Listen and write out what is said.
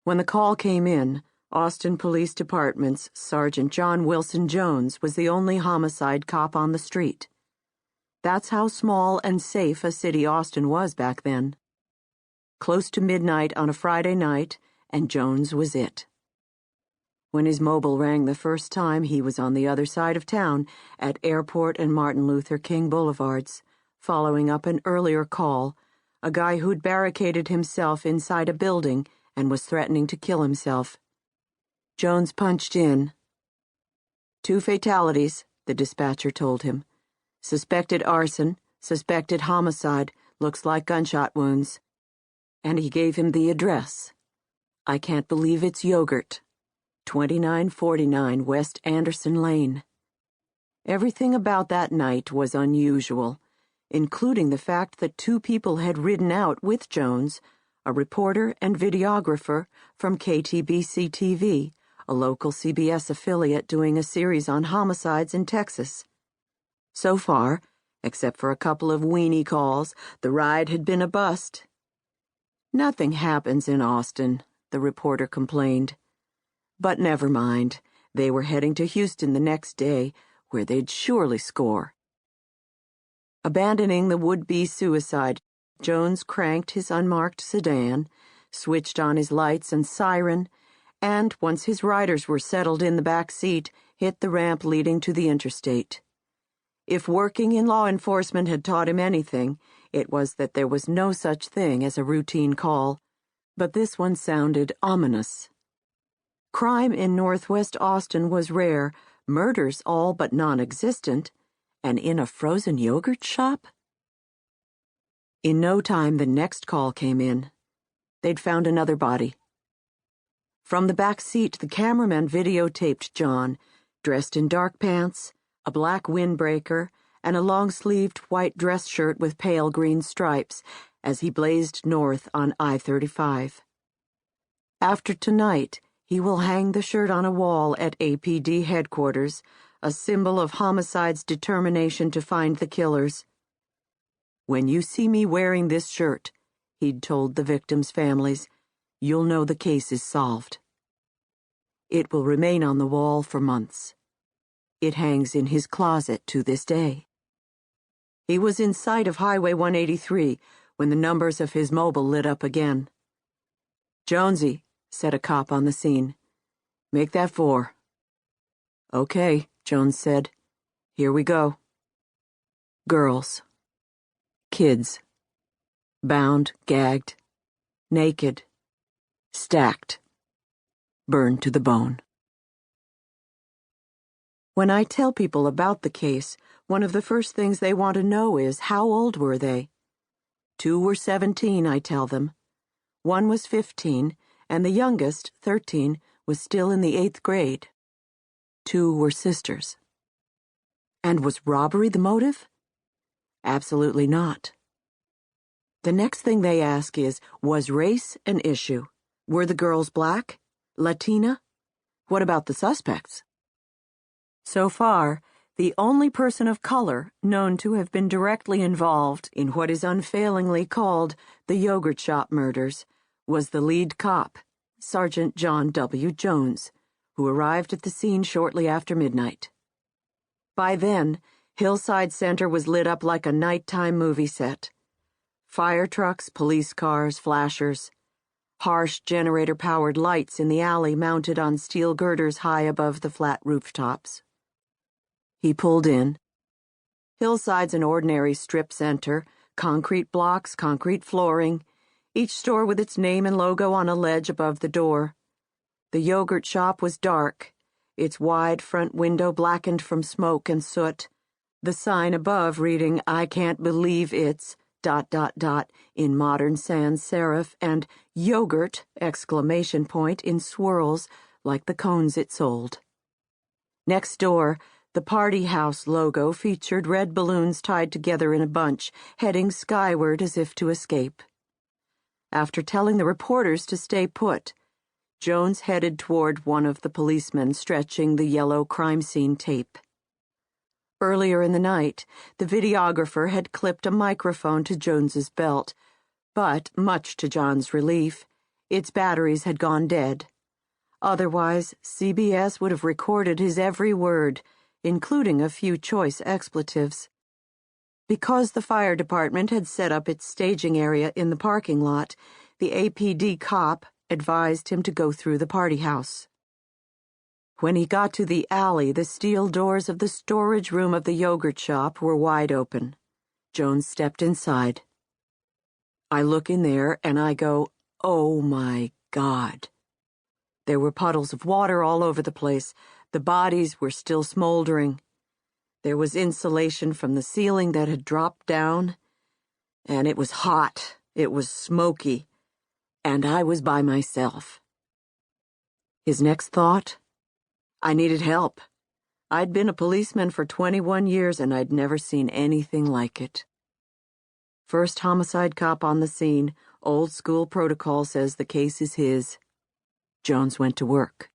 When the call came in, Austin Police Department's Sergeant John Wilson Jones was the only homicide cop on the street. That's how small and safe a city Austin was back then. Close to midnight on a Friday night, and Jones was it. When his mobile rang the first time, he was on the other side of town at Airport and Martin Luther King Boulevards, following up an earlier call, a guy who'd barricaded himself inside a building and was threatening to kill himself. Jones punched in. 2 fatalities, the dispatcher told him. Suspected arson, suspected homicide, looks like gunshot wounds. And he gave him the address. I can't believe it's yogurt. 2949 West Anderson Lane. Everything about that night was unusual, including the fact that 2 people had ridden out with Jones, a reporter and videographer from KTBC-TV, a local CBS affiliate doing a series on homicides in Texas. So far, except for a couple of weenie calls, the ride had been a bust. Nothing happens in Austin, the reporter complained. But never mind, they were heading to Houston the next day, where they'd surely score. Abandoning the would-be suicide, Jones cranked his unmarked sedan, switched on his lights and siren, and, once his riders were settled in the back seat, hit the ramp leading to the interstate. If working in law enforcement had taught him anything, it was that there was no such thing as a routine call, but this one sounded ominous. Crime in Northwest Austin was rare, murders all but non-existent, and in a frozen yogurt shop? In no time, the next call came in. They'd found another body. From the back seat, the cameraman videotaped John, dressed in dark pants, a black windbreaker, and a long-sleeved white dress shirt with pale green stripes, as he blazed north on I-35. After tonight, he will hang the shirt on a wall at APD headquarters, a symbol of homicide's determination to find the killers. When you see me wearing this shirt, he'd told the victims' families, you'll know the case is solved. It will remain on the wall for months. It hangs in his closet to this day. He was in sight of Highway 183 when the numbers of his mobile lit up again. "Jonesy," said a cop on the scene. "Make that 4. "Okay," Jones said. "Here we go." Girls. Kids. Bound, gagged. Naked. Stacked. Burned to the bone. When I tell people about the case, one of the first things they want to know is how old were they? 2 were 17, I tell them. 1 was 15, and the youngest, 13, was still in the 8th grade. 2 were sisters. And was robbery the motive? Absolutely not. The next thing they ask is, was race an issue? Were the girls black? Latina? What about the suspects? So far, the only person of color known to have been directly involved in what is unfailingly called the yogurt shop murders was the lead cop, Sergeant John W. Jones, who arrived at the scene shortly after midnight. By then, Hillside Center was lit up like a nighttime movie set. Fire trucks, police cars, flashers. Harsh generator-powered lights in the alley mounted on steel girders high above the flat rooftops. He pulled in. Hillside's an ordinary strip center, concrete blocks, concrete flooring, each store with its name and logo on a ledge above the door. The yogurt shop was dark, its wide front window blackened from smoke and soot, the sign above reading, "I can't believe it's," ... in modern sans serif, and "yogurt!" in swirls like the cones it sold. Next door, the Party House logo featured red balloons tied together in a bunch, heading skyward as if to escape. After telling the reporters to stay put, Jones headed toward one of the policemen stretching the yellow crime scene tape. Earlier in the night, the videographer had clipped a microphone to Jones's belt, but, much to John's relief, Its batteries had gone dead. Otherwise, CBS would have recorded his every word, including a few choice expletives. Because the fire department had set up its staging area in the parking lot, the APD cop advised him to go through the party house. When he got to the alley, the steel doors of the storage room of the yogurt shop were wide open. Jones stepped inside. I look in there and I go, "Oh my God." There were puddles of water all over the place. The bodies were still smoldering. There was insulation from the ceiling that had dropped down. And it was hot. It was smoky. And I was by myself. His next thought? I needed help. I'd been a policeman for 21 years and I'd never seen anything like it. First homicide cop on the scene, old school protocol says the case is his. Jones went to work.